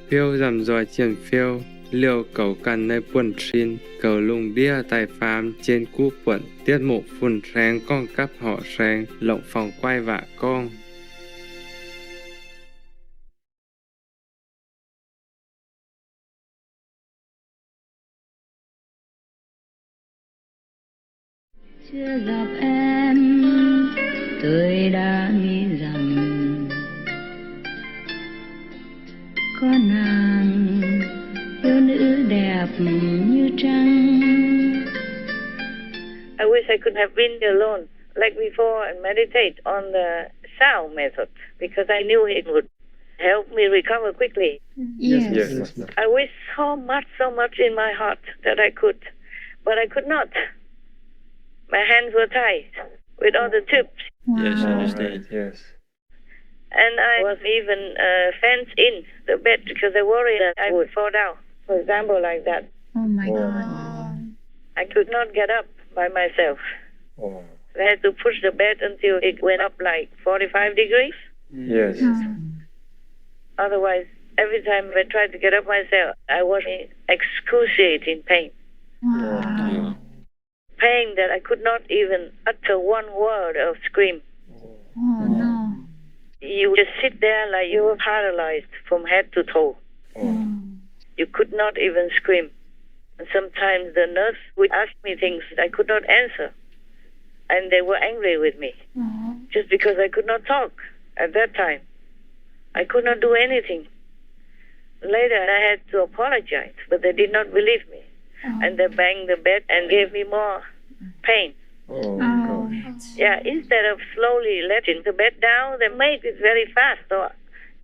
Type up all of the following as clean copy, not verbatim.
phiêu dầm dòi triển phiêu, liều cầu cằn nơi buồn trin, cầu lùng đĩa tài phàm trên cú quẩn, tiết mục phun sáng con cắp họ sáng, lộng phòng quay vạ con. Chưa gặp em, tôi đã nghĩ rằng có nàng thiếu nữ đẹp như trăng. I wish I could have been alone like before and meditate on the sound method because I knew it would help me recover quickly. Yes. I wish so much in my heart that I could, but I could not. My hands were tied with all the tubes. Wow. Yes, I understand. Yes. And I was even fenced in the bed because I worried that I would fall down, for example, like that. Oh my Wow. God. I could not get up by myself. Oh. I had to push the bed until it went up like 45 degrees. Yes. Otherwise, every time I tried to get up myself, I was in excruciating pain. Wow. Pain that I could not even utter one word of scream. Oh no. You just sit there like you were paralyzed from head to toe. Oh. You could not even scream. And sometimes the nurse would ask me things I could not answer. And they were angry with me. Just because I could not talk at that time. I could not do anything. Later I had to apologize, but they did not believe me. And they banged the bed and gave me more pain. Oh, Oh. gosh. Yeah, instead of slowly letting the bed down, they made it very fast. So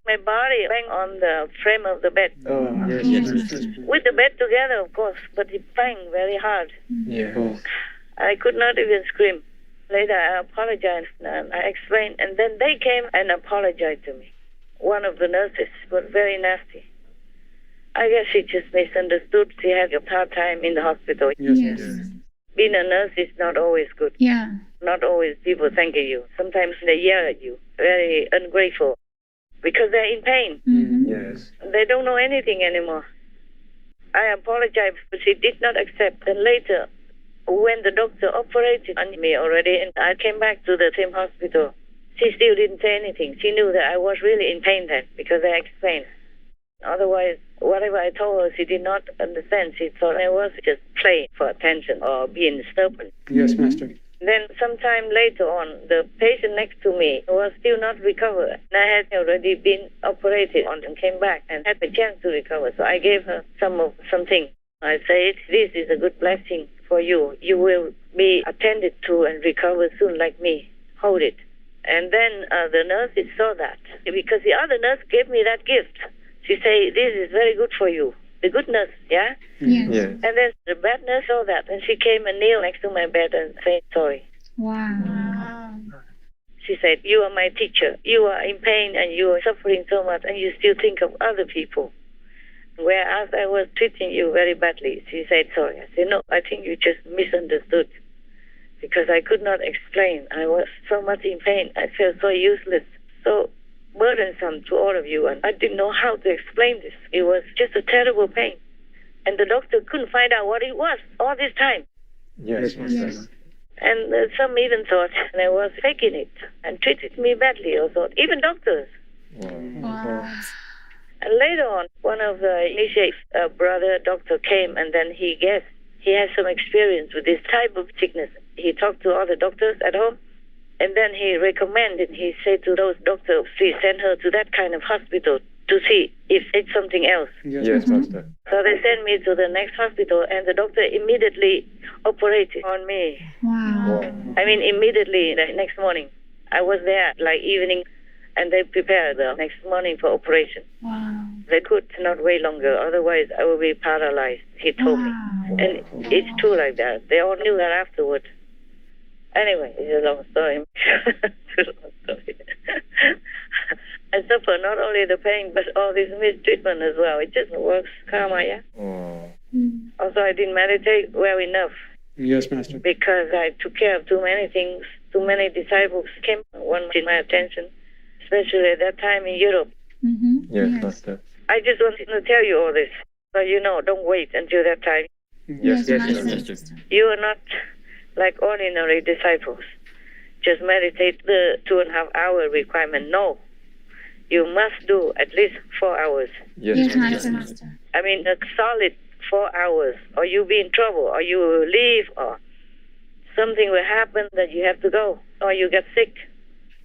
my body banged on the frame of the bed. Oh, yes, Yes. With the bed together, of course, but it banged very hard. Yes. I could not even scream. Later I apologized and I explained, and then they came and apologized to me. One of the nurses was very nasty. I guess she just misunderstood. She had a hard time in the hospital. Yes. Being a nurse is not always good. Yeah. Not always people thanking you. Sometimes they yell at you, very ungrateful, because they're in pain. Yes. They don't know anything anymore. I apologized, but she did not accept. And later, when the doctor operated on me already, and I came back to the same hospital, she still didn't say anything. She knew that I was really in pain then, because I explained. Otherwise, whatever I told her, she did not understand. She thought I was just playing for attention or being stubborn. Yes, Master. Then sometime later on, the patient next to me was still not recovered. And I had already been operated on and came back and had the chance to recover. So I gave her something. I said, this is a good blessing for you. You will be attended to and recover soon like me. Hold it. And then the nurses saw that because the other nurse gave me that gift. She said, this is very good for you. The good nurse, yeah? Yes. Yes. And then the bad nurse saw that, and she came and kneeled next to my bed and said, sorry. Wow. She said, you are my teacher. You are in pain and you are suffering so much, and you still think of other people. Whereas I was treating you very badly. She said, sorry. I said, no, I think you just misunderstood. Because I could not explain. I was so much in pain. I felt so useless, so burdensome to all of you, and I didn't know how to explain this. It was just a terrible pain, and the doctor couldn't find out what it was all this time. Yes. Yes. And some even thought I was faking it and treated me badly, or thought, even doctors. Wow. And later on, one of the initiates, a brother doctor came, and then he guessed he had some experience with this type of sickness. He talked to other doctors at home. And then he recommended, he said to those doctors, please send her to that kind of hospital to see if it's something else. Yes, Master. So they sent me to the next hospital, and the doctor immediately operated on me. Wow. I mean, immediately the next morning. I was there like evening, and they prepared the next morning for operation. Wow. They could not wait longer, otherwise I would be paralyzed, he told me. And it's true like that. They all knew that afterward. Anyway, it's a long story. It's a long story. I suffer not only the pain, but all this mistreatment as well. It just works karma, yeah? Oh. Also, I didn't meditate well enough Yes, Master. because I took care of too many things. Too many disciples came, wanted my attention, especially at that time in Europe. Yes, Master. I just wanted to tell you all this. So you know, don't wait until that time. Yes, Master. You are not like ordinary disciples. Just meditate the 2.5 hour requirement. No. You must do at least 4 hours. Yes, Master. I mean, a solid 4 hours, or you'll be in trouble, or you will leave, or something will happen that you have to go, or you get sick.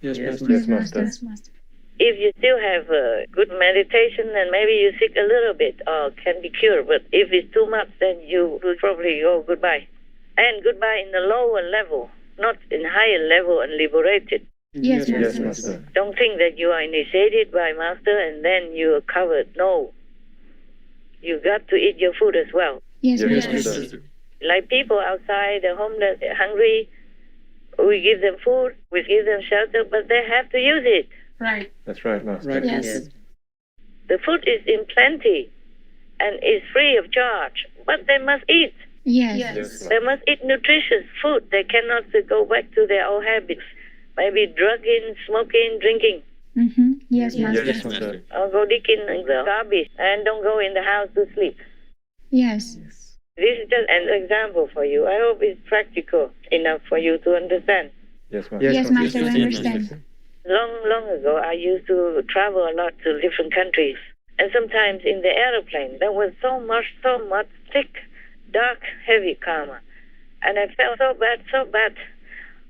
Yes, Yes, Master. Master. If you still have good meditation, then maybe you sick a little bit, or can be cured. But if it's too much, then you will probably go goodbye. And goodbye in the lower level, not in higher level and liberated. Yes, Yes, Master. Master. Don't think that you are initiated by Master and then you are covered. No. You got to eat your food as well. Yes, Yes, Master. Master. Like people outside, they're homeless, they're hungry. We give them food, we give them shelter, but they have to use it. Right. That's right, Master. Yes. The food is in plenty and is free of charge, but they must eat. Yes. Yes, They must eat nutritious food. They cannot go back to their old habits. Maybe drugging, smoking, drinking. Mm-hmm. Yes, Master. Yes, Master. Or go digging in the garbage and don't go in the house to sleep. Yes. This is just an example for you. I hope it's practical enough for you to understand. Yes, Master. Yes, Master, I understand. Long ago, I used to travel a lot to different countries. And sometimes in the airplane, there was so much thick, dark, heavy karma. And I felt so bad.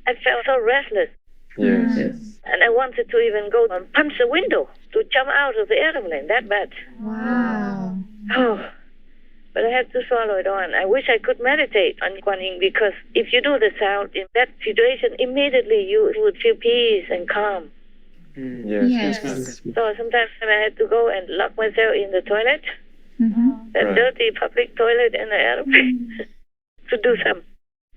I felt so restless. Yes. And I wanted to even go and punch the window to jump out of the airplane, that bad. Wow. Oh, but I had to swallow it on. I wish I could meditate on Kuan Yin, because if you do the sound in that situation, immediately you would feel peace and calm. Yes. Yes. So sometimes I had to go and lock myself in the toilet, Mm-hmm. that Right. dirty public toilet in the airplane, to do some,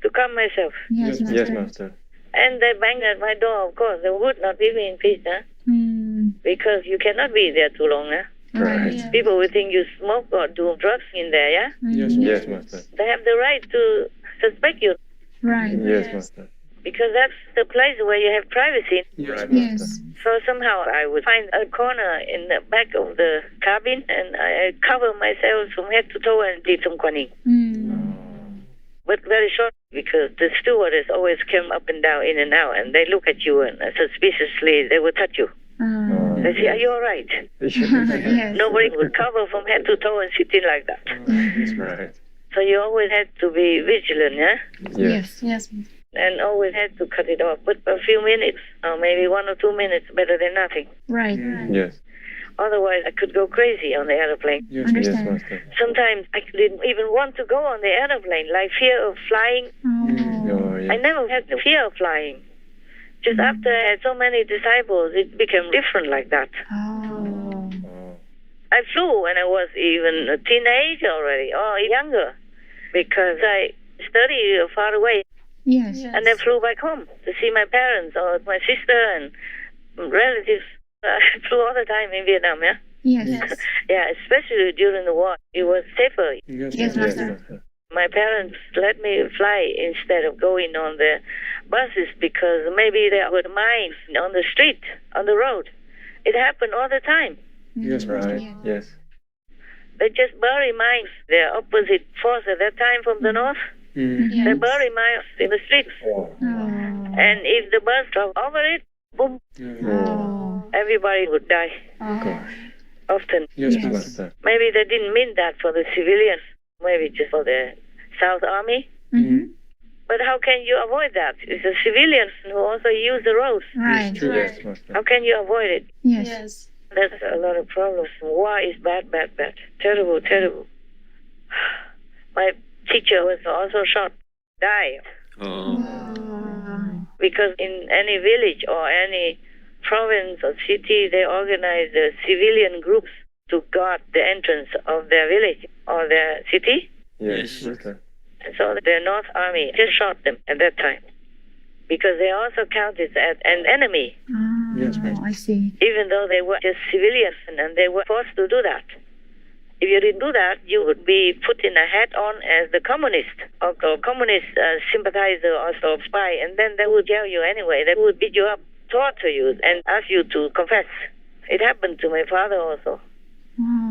to calm myself. Yes, Master. Yes, Master. And they banged at my door, of course. They would not leave me in peace, huh? Mm. Because you cannot be there too long, huh? Right. Right. People will think you smoke or do drugs in there, yeah? Mhm. Yes, Master. They have the right to suspect you, Right. Yes, Master. because that's the place where you have privacy. Right, Yes. So somehow I would find a corner in the back of the cabin, and I cover myself from head to toe and did some Kuan Yin. Mm. But very short, because the stewardess always came up and down, in and out, and they look at you and suspiciously they would touch you. They say, "Are you all right?" Yes. Nobody would cover from head to toe and sitting like that. That's right. So you always had to be vigilant, yeah? Yes. Yes. And always had to cut it off. But a few minutes, or maybe 1 or 2 minutes, better than nothing. Right. Yes. Otherwise, I could go crazy on the aeroplane. Yes, Understand. Master. Sometimes I didn't even want to go on the aeroplane, like fear of flying. Oh. Oh, I yes. never had the fear of flying. Just after I had so many disciples, it became different like that. Oh. Oh. I flew when I was even a teenager already, or younger, because I studied far away. Yes. And I flew back home to see my parents or my sister and relatives. I flew all the time in Vietnam, yeah? Yes. Yeah, especially during the war. It was safer. Yes, Yes, Master. Master. My parents let me fly instead of going on the buses, because maybe there were mines on the street, on the road. It happened all the time. Yes, right. Yes. They just bury mines. The opposite force at that time from the north. Yes. They bury mines in the streets. Oh. Oh. And if the bus drove over it, boom, Oh. everybody would die. Gosh. Often. Yes, Yes. Master. Maybe they didn't mean that for the civilians. Maybe just for the South Army. Mm-hmm. But how can you avoid that? It's the civilians who also use the roads. Right. Yes, Master. How can you avoid it? Yes. There's a lot of problems. War is bad. Terrible. My teacher was also shot, died. Because in any village or any province or city, they organize the civilian groups to guard the entrance of their village or their city. Yes, Master. And so the North Army just shot them at that time, because they also counted as an enemy, Yes, Oh, Master. I see. even though they were just civilians and they were forced to do that. If you didn't do that, you would be put in a hat on as the communist or communist sympathizer or spy, and then they would jail you anyway. They would beat you up, torture you, and ask you to confess. It happened to my father also.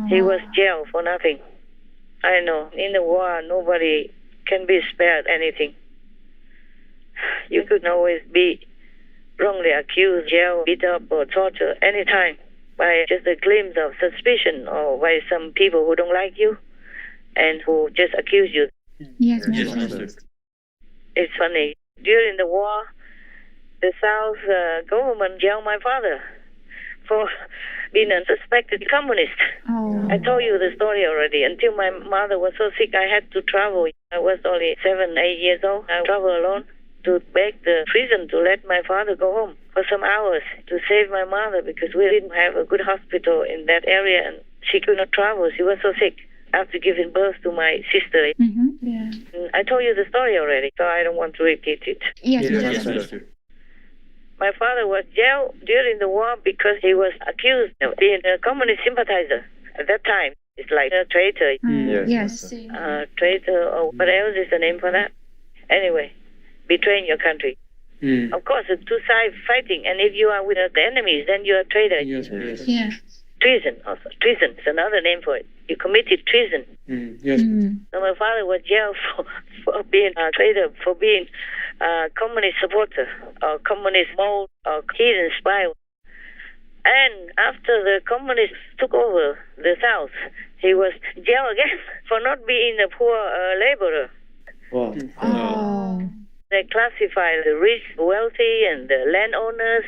He was jailed for nothing. I know, in the war, nobody can be spared anything. You could always be wrongly accused, jailed, beat up, or tortured anytime by just a glimpse of suspicion or by some people who don't like you and who just accuse you. Yes, Yes, Master. Master. It's funny. During the war, the South government jailed my father for being a suspected communist. Oh. I told you the story already. Until my mother was so sick, I had to travel. I was only 7, 8 years old. I traveled alone to beg the prison to let my father go home for some hours to save my mother because we didn't have a good hospital in that area and she could not travel. She was so sick after giving birth to my sister. Mm-hmm. Yeah. I told you the story already, so I don't want to repeat it. Yes, Yes, Master. Master. My father was jailed during the war because he was accused of being a communist sympathizer. At that time, it's like a traitor. Yes, Yes. Master. Traitor, or what else is the name for that? Anyway, betraying your country. Of course, it's two sides fighting, and if you are with the enemies, then you're a traitor. Yes, Master. Yeah. Treason also. Treason is another name for it. You committed treason. Yes, So my father was jailed for being a traitor, for being a communist supporter, or communist mole, or hidden spy. And after the communists took over the South, he was jailed again for not being a poor laborer. Wow. Oh. They classify the rich, wealthy, and the landowners.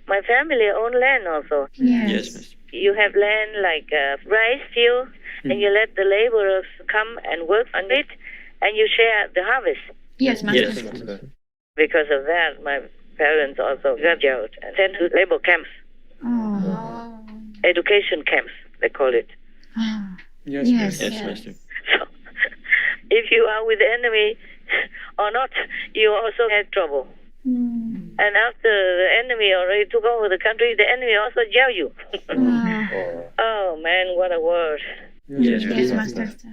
My family owned land also. Yes. Yes, Master. You have land like rice field, and you let the laborers come and work on it, and you share the harvest. Yes, Master. Yes, Master. Because of that, my parents also got jailed and sent to labor camps, Oh. education camps, they call it. Oh. Yes, Yes. Master. Yes. Master. So, if you are with the enemy or not, you also had trouble. And after the enemy already took over the country, the enemy also jailed you. Oh. Oh, man, what a word. Yes, Yes, Master. Master.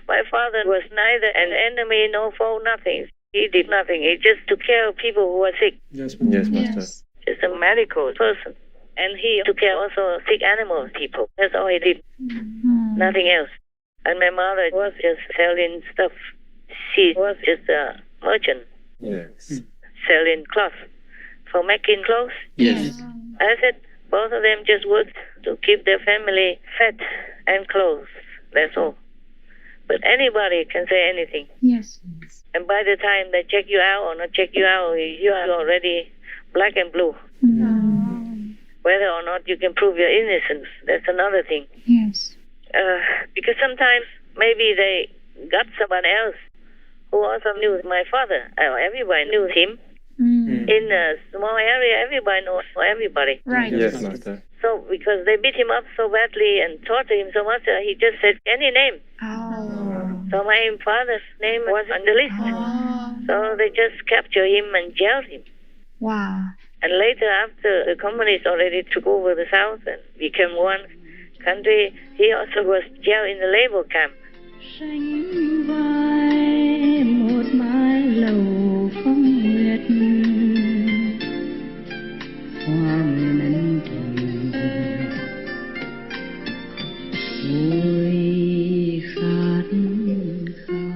My father was neither an enemy nor foe, nothing. He did nothing. He just took care of people who were sick. Yes, Master. Yes. Just a medical person. And he took care also of sick animal people. That's all he did. Nothing else. And my mother was just selling stuff. She was just a merchant, Yes. selling cloth for making clothes. Yes. I said both of them just worked to keep their family fed and clothed. That's all. But anybody can say anything. Yes. And by the time they check you out or not check you out, you are already black and blue. Whether or not you can prove your innocence, that's another thing. Yes. Because sometimes maybe they got someone else who also knew my father. Everybody knew him. In a small area, everybody knows everybody. Right. Yes, Master. So because they beat him up so badly and tortured him so much, he just said any name. Oh. So my father's name was on the list. Oh. So they just captured him and jailed him. Wow. And later, after the communists already took over the South and became one country, he also was jailed in the labor camp. Sánh vai một mái lầu phong nguyệt, hoa nguyện ân tình vui khát khao.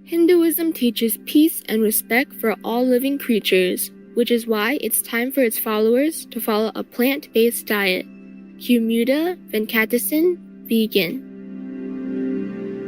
Hinduism teaches peace and respect for all living creatures, which is why it's time for its followers to follow a plant-based diet. Cue Muda Venkatasan, vegan.